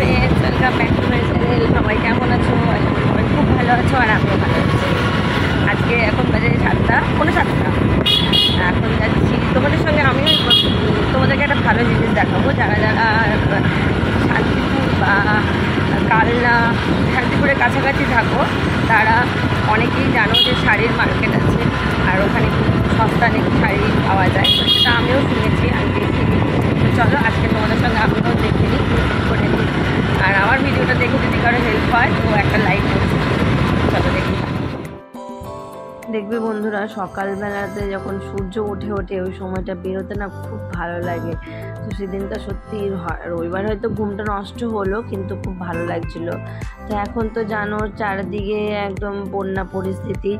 Friends, welcome back to my channel. সবাই কেমন আছো? আশা করি সবাই খুব ভালো আছো, আর আমিও ভালো আছি। আজকে এখন বাজে 7টা, 7:45। এখন যাচ্ছি তোমাদের সঙ্গে। আমিও তোমাদেরকে একটা ভালো জিনিস দেখাবো। যারা যারা শান্তিপুর বা কালনা, শান্তিপুরের কাছাকাছি থাকো, তারা অনেকেই জানো যে শাড়ির মার্কেট আছে, আর ওখানে খুব সস্তা নাকি শাড়ি পাওয়া যায়। তো সেটা আমিও শুনেছি, আমি দেখিনি। তো চলো আজকে তোমাদের সঙ্গে আমিও দেখে নিই, করে নিই। আর আমার ভিডিওটা দেখে যদি কারো হেল্প হয় তো একটা লাইক করছি। চলো দেখি। দেখবে বন্ধুরা, সকালবেলাতে যখন সূর্য ওঠে ওই সময়টা বেরোতে না খুব ভালো লাগে। তো সেদিনটা সত্যি রবিবার হয়তো ঘুমটা নষ্ট হলো, কিন্তু খুব ভালো লাগছিল। তো এখন তো জানো চারদিকে একদম বন্যা পরিস্থিতি,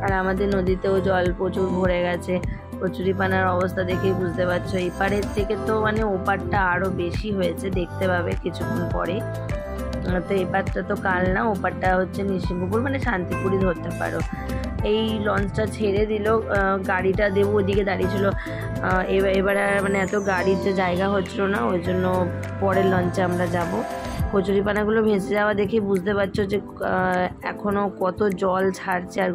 আর আমাদের নদীতেও জল প্রচুর ভরে গেছে। কচুরিপানার অবস্থা দেখেই বুঝতে পারছো। এপারের থেকে তো মানে ওপারটা আরও বেশি হয়েছে, দেখতে পাবে কিছুক্ষণ পরে। তো এপারটা তো কালনা, ওপারটা হচ্ছে নিশিমপুর, মানে শান্তিপুরই ধরতে পারো। এই লঞ্চটা ছেড়ে দিল, গাড়িটা দেবো ওইদিকে দাঁড়িয়েছিল। এবারে মানে এত গাড়ির যে জায়গা হচ্ছিল না, ওই জন্য পরের লঞ্চে আমরা যাব। কচুরিপানাগুলো ভেসে যাওয়া দেখে বুঝতে পারছো যে এখনও কত জল ছাড়ছে। আর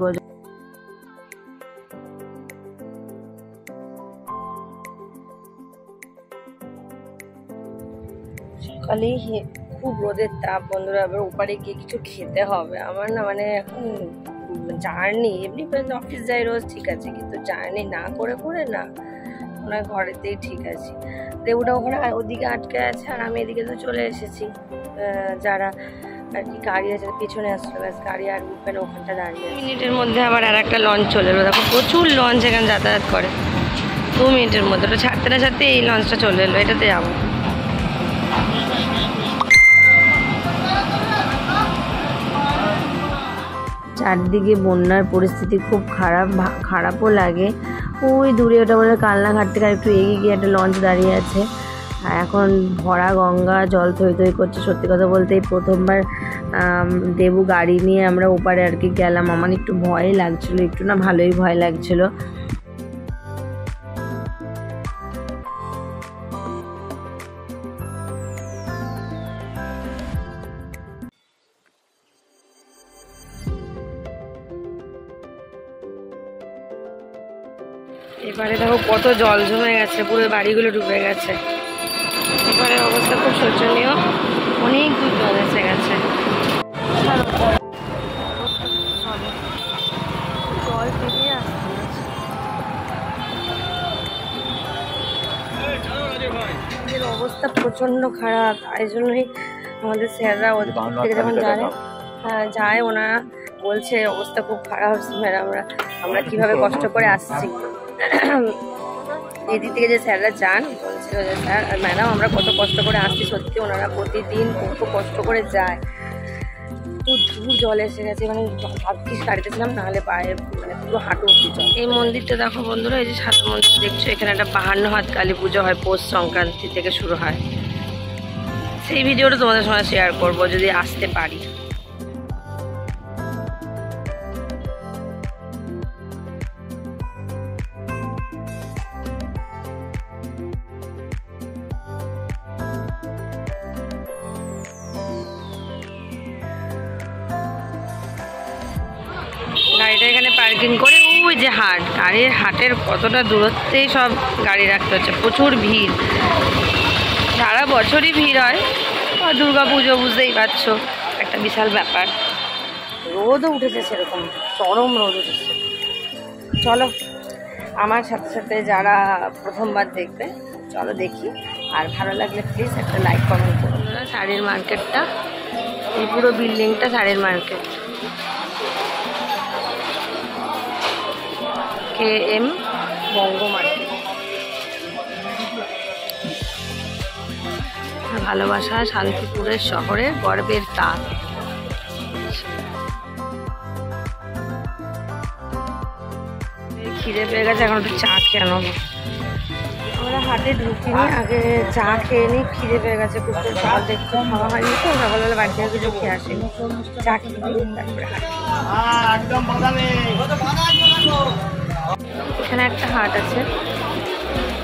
সকালেই খুব রোদের তাপ বন্ধুরা। আবার ওপারে গিয়ে কিছু খেতে হবে আমার না, মানে এখন জার্নি, এমনি অফিস যাই রোজ ঠিক আছে, কিন্তু জার্নি না করে করে না ওনার ঘরেতেই ঠিক আছে। দেবুটা ওখানে ওদিকে আটকে আছে, আর আমি এদিকে তো চলে এসেছি। যারা আর কি গাড়ি আছে পিছনে আসলো, ব্যাস গাড়ি আর উঠবে না, ওখানটা দাঁড়িয়ে। মিনিটের মধ্যে আবার আর একটা লঞ্চ চলে এলো। দেখো প্রচুর লঞ্চ এখানে যাতায়াত করে। 2 মিনিটের মধ্যে ওটা ছাড়তে না ছাড়তে এই লঞ্চটা চলে এলো, এটাতে যাবো। চারদিকে বন্যার পরিস্থিতি খুব খারাপও লাগে। ওই দূরে ওটা বলে কালনাঘাট থেকে একটু এগিয়ে গিয়ে একটা লঞ্চ দাঁড়িয়ে আছে, আর এখন ভরা গঙ্গা, জল থই থই করছে। সত্যি কথা বলতে এই প্রথমবার দেবু গাড়ি নিয়ে আমরা ওপারে আর কি গেলাম। আমার একটু ভয় লাগছিল, একটু না ভালোই ভয় লাগছিল। এবারে দেখো কত জল জমে গেছে, পুরো বাড়িগুলো ডুবে গেছে। এবারে অবস্থা খুব শোচনীয়, অনেক দূর জল এসে গেছে। জল পেরিয়ে আসতে এদের অবস্থা প্রচণ্ড খারাপ। তাই জন্যই আমাদের স্যাররা ওদের থেকে যখন যায় ওনারা বলছে অবস্থা খুব খারাপ হচ্ছে ম্যাডাম, আমরা কীভাবে কষ্ট করে আসছি। দিদি থেকে যে স্যাররা যান বলছিল যে স্যার ম্যাডাম আমরা কত কষ্ট করে আসছি। সত্যি ওনারা প্রতিদিন কত কষ্ট করে যায়। খুব দূর জল এসে গেছে, মানে ভাবছিস গাড়িতে ছিলাম, নাহলে পায়ে মানে পুরো হাঁটু অব্দি জল। এই মন্দিরটা দেখো বন্ধুরা, এই যে সাত মন্দির দেখছো, এখানে একটা 52 হাত কালী পুজো হয়, পৌষ সংক্রান্তি থেকে শুরু হয়। সেই ভিডিওটা তোমাদের সঙ্গে শেয়ার করবো যদি আসতে পারি। গাড়িটা এখানে পার্কিং করে ওই যে হাট, গাড়ির হাটের কতটা দূরত্বেই সব গাড়ি রাখতে হচ্ছে। প্রচুর ভিড়, সারা বছরই ভিড় হয়। দুর্গা পুজো বুঝতেই পারছো, একটা বিশাল ব্যাপার। রোদও উঠেছে, সেরকম চরম রোদ উঠেছে। চলো আমার সাথে সাথে যারা প্রথমবার দেখবে চলো দেখি, আর ভালো লাগলে প্লিজ একটা লাইক কমেন্ট করুন। শাড়ির মার্কেটটা, এই পুরো বিল্ডিংটা শাড়ির মার্কেট। KM বঙ্গ মার্কেট। ভালোবাসা শান্তিপুরের শহরের গর্বের তাক। খিদে পেয়ে গেছে, এখন একটু চা খেয়ে নেবো। আমরা হাটে ঢুকিনি, আগে চা খেয়ে নিই। খিদে পেয়ে গেছে খুব, সকাল থেকে খাওয়া হয়নি তো, সকালবেলা বাড়ি থেকে কিছু খেয়ে আসেনি। চা খেয়ে নিই, তারপরে এখানে একটা হাট আছে,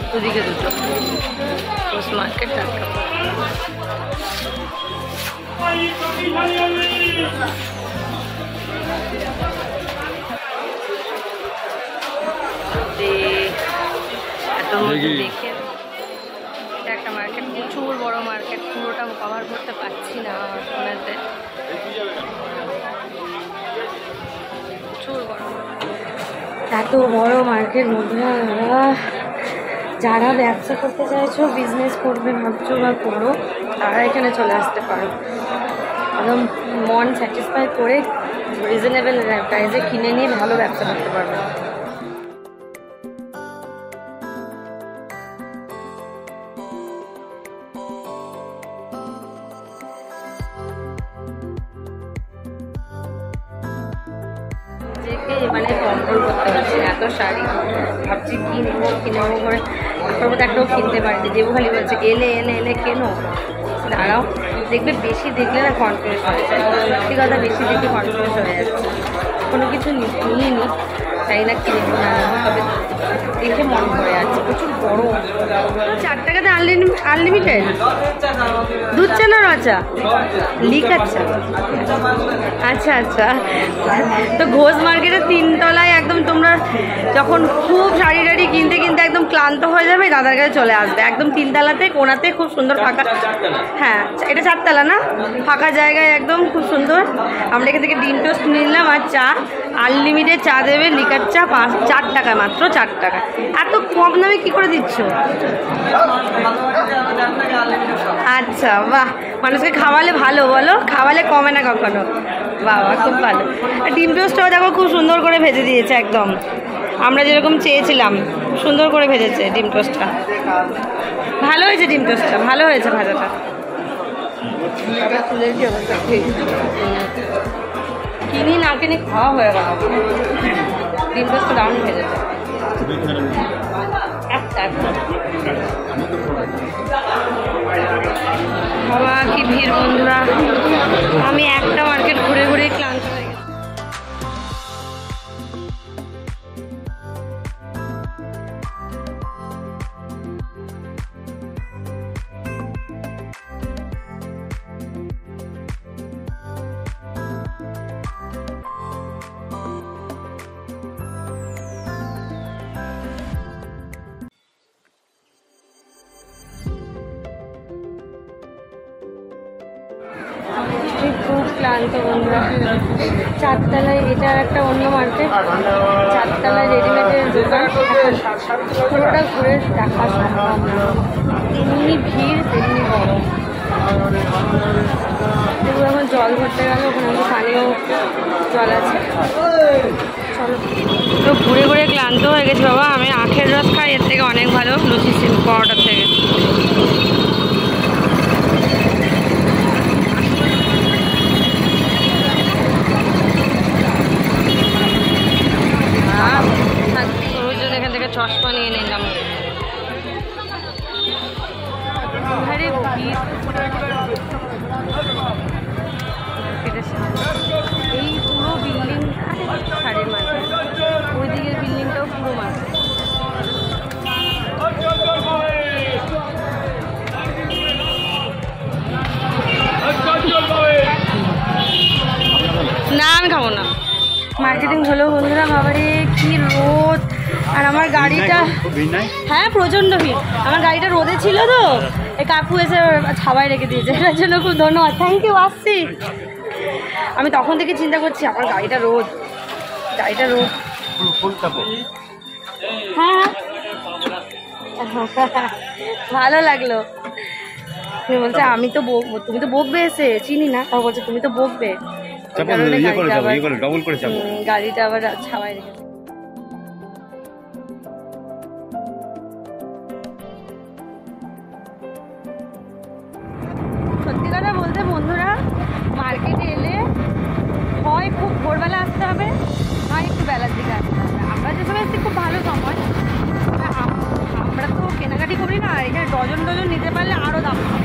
দুদিকে দুটো, পোস্ট মার্কেট। দেখে এটা একটা মার্কেট, প্রচুর বড় মার্কেট, পুরোটা কভার করতে পারছি না ফোনেতে। প্রচুর বড়, এত বড় মার্কেট বন্ধুরা। যারা ব্যবসা করতে চাইছো, বিজনেস করবে ভাবছো বা করো, তারা এখানে চলে আসতে পারো। একদম মন স্যাটিসফাই করে রিজনেবল প্রাইসে কিনে নিয়ে ভালো ব্যবসা করতে পারবে। মানে কন্ট্রোল করতে পারছি না, এত শাড়ি ভাবছি কিনবো করে তারপর একটাও কিনতে পারিনি। দেবু খালি বলছে এনে এনে এনে কেনো, দাঁড়াও দেখবে বেশি দেখলে না কনফিউজ হয়ে যায়। সত্যি কথা, বেশি দেখে কনফিউজ হয়ে যাচ্ছে। কোনো কিছু নিইনি, তাই না কিনবো না, তবে দেখে মন ভরে যাচ্ছে। প্রচুর বড়, 4 টাকাতে আনলিমিটেড দুধ চা না রচা লিকাচ্ছা। আচ্ছা আচ্ছা, তো ঘোষ মার্কেটের 3 তলায় একদম তোমরা যখন খুব শাড়ি টাড়ি কিনতে কিনতে একদম ক্লান্ত হয়ে যাবে, দাদার কাছে চলে আসবে। একদম 3 তলাতে কোনাতে খুব সুন্দর ফাঁকা, হ্যাঁ এটা 4 তলা না, ফাঁকা জায়গায় একদম খুব সুন্দর। আমরা এখান থেকে ডিম টোস্ট নিলাম আর চা, আনলিমিটেড চা দেবে, লিকার চা 4 টাকা, মাত্র 4 টাকা। এত কম দামে কি করে দিচ্ছ? আচ্ছা বাহ, মানুষকে খাওয়ালে ভালো, বলো খাওয়ালে কমে না কখনো। বাবা খুব ভালো। আর ডিম টোস্টটাও দেখো খুব সুন্দর করে ভেজে দিয়েছে, একদম আমরা যেরকম চেয়েছিলাম সুন্দর করে ভেজেছে ডিম টোস্টটা। ভালো হয়েছে ডিম টোস্টটা, ভালো হয়েছে ভাজাটা। কিনি না কিনে খাওয়া হয়ে গেল, ডিম টোস্টটা দারুণ ভেজেছে। বাবা কি ভিড় বন্ধুরা, আমি একটা মার্কেট ঘুরে ঘুরে ক্লান্ত হয়ে গেছি। খুব ক্লান্ত বন্ধুরা। 4 তলায় এটার একটা অন্য মার্কেট, 4 তলায় রেডিমেডের দোকান, পুরোটা ঘুরে দেখা সম্ভব না। এমনি ভিড় তেমনি গরম। এগুলো এখন জল ভরতে গেল, ওখানে পানীয় জল আছে। চলো, তো ঘুরে ঘুরে ক্লান্ত হয়ে গেছি বাবা। আমি আখের রস খাই, এর থেকে অনেক ভালো লুচি পরোটার থেকে। এখান থেকে চশমা নিয়ে নিলাম। এই পুরো বিল্ডিং শাড়ির মার্কেট, ওই দিকের বিল্ডিংটাও পুরো মার্কেট। না আমি খাবো না। মার্কেটিং হলো বন্ধুরা, বাবারে কি রোদ। আর আমার গাড়িটা, হ্যাঁ প্রচণ্ড ভিড়। আমার গাড়িটা রোদে ছিল তো, এই কাকু এসে ছাওয়ায় রেখে দিয়েছে, এটার জন্য খুব ধন্যবাদ, থ্যাংক ইউ। আসছি, আমি তখন থেকে চিন্তা করছি আমার গাড়িটা রোদ, গাড়িটা রোদ। হ্যাঁ ভালো লাগলো। তুমি বলছে আমি তো বকবো, তুমি তো বকবে, এসে চিনি না, তাও বলছে তুমি তো বকবে, গাড়িটা আবার ছাওয়ায় রেখে। সত্যি কথা বলতে বন্ধুরা, মার্কেটে এলে হয় খুব ভোরবেলা আসতে হবে, হয় একটু বেলার দিকে আসতে হবে। আমরা যে সময় এসেছি খুব ভালো সময়, আমরা তো কেনাকাটি করি না, এখানে ডজন ডজন নিতে পারলে আরও দাম হয়।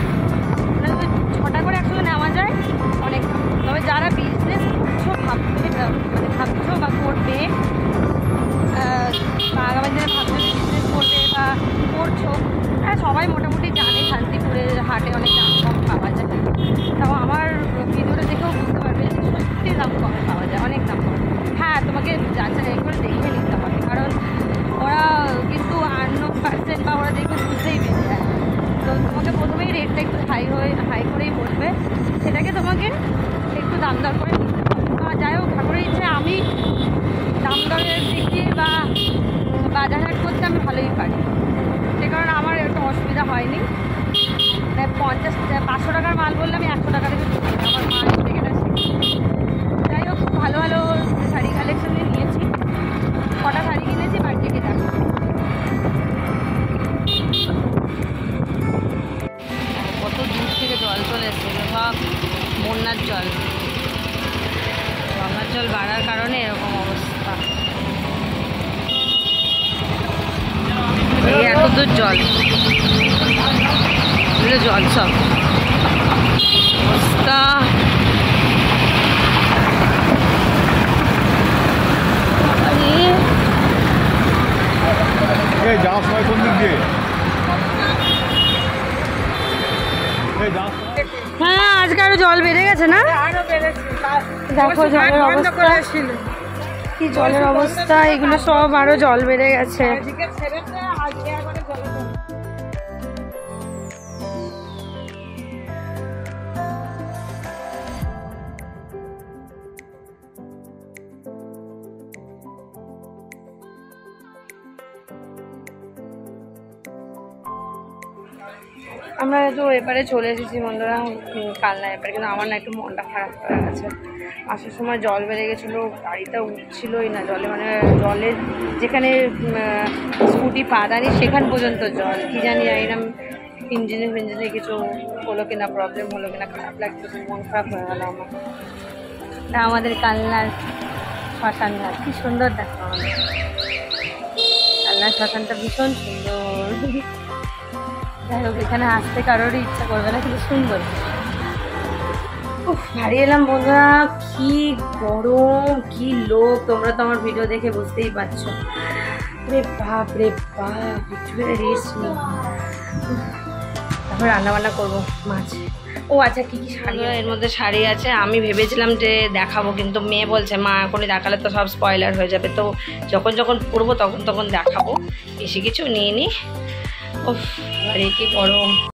মানে যদি 6টা করে একসঙ্গে নেওয়া যায় অনেক। তবে যারা বিজনেস করছো ভাবছো বা করবে, বা আগামী দিনে ভাবছো বিজনেস করবে বা করছো, সবাই মোটামুটি জানে শান্তিপুরের হাটে অনেক দাম কম পাওয়া যায়। তাও আমার ভিডিওটা দেখেও বুঝতে পারবে যে সত্যি দাম কমে পাওয়া যায়, অনেক দাম কম। হ্যাঁ, তোমাকে যাচাই করে দেখে নিতে হবে, কারণ ওরা কিন্তু আননোন বা ওরা দেখে বুঝতেই পেরে যায়। তো তোমাকে প্রথমেই রেটটা একটু হাই করেই বলবে, সেটাকে তোমাকে একটু দাম দর করে নিতে হবে। যাই হোক, ঠাকুরের ইচ্ছে আমি দাম দরের দিক দিয়ে বা বাজারহাট করতে আমি ভালোই পারি, সে কারণে আমার একটু অসুবিধা হয়নি। 500 টাকার মাল বললে আমি 100 টাকা থেকে আমার মাল থেকে এটা শিখি। যাই হোক, ভালো ভালো শাড়ি কালেকশন নিয়েছি, কটা শাড়ি কিনেছি বাড়ি থেকে যাবো। কত দূর থেকে জল চলে এসছে, সব বন্যার জল, গঙ্গার জল বাড়ার কারণে এরকম অবস্থা। এই এত দূর জল, জল সব অবস্থা। হ্যাঁ, আজকে আরো জল বেড়ে গেছে না? দেখো জলের অবস্থা, কি জলের অবস্থা, এগুলো সব আরো জল বেড়ে গেছে। আমরা তো এবারে চলে এসেছি বন্ধুরা কালনা এবারে, কিন্তু আমার না একটু মনটা খারাপ হয়ে গেছে। আসার সময় জল বেড়ে গেছিলো, গাড়িটা উঠছিলোই না জলে, মানে জলের যেখানে স্কুটি পা দাঁড়িয়ে সেখান পর্যন্ত জল। কী জানি এরকম ইঞ্জিনে কিছু হলো কিনা, প্রবলেম হলো কিনা, খারাপ লাগছে, মন খারাপ হয়ে গেল আমার। তা আমাদের কালনার শ্মশান ঘাট কী সুন্দর, দেখো আমাদের কালনার শ্মশানটা ভীষণ সুন্দর। যাই হোক, এখানে আসতে কারোরই ইচ্ছা করবে না, কিন্তু সুন্দর। বাড়ি এলাম বন্ধুরা, কি গরম, কি লোক, তোমরা তো আমার ভিডিও দেখে বুঝতেই পারছো। রে বাপ রে বাপ, একটু রেস্ট নেই। তারপর রান্নাবান্না করবো মাছ। ও আচ্ছা, কী কী শাড়ি এর মধ্যে শাড়ি আছে আমি ভেবেছিলাম যে দেখাবো, কিন্তু মেয়ে বলছে মা এখনই দেখালে তো সব স্পয়লার হয়ে যাবে, তো যখন পরবো তখন দেখাবো, বেশি কিছু নিয়ে নি। উফ, আরে কি গরম।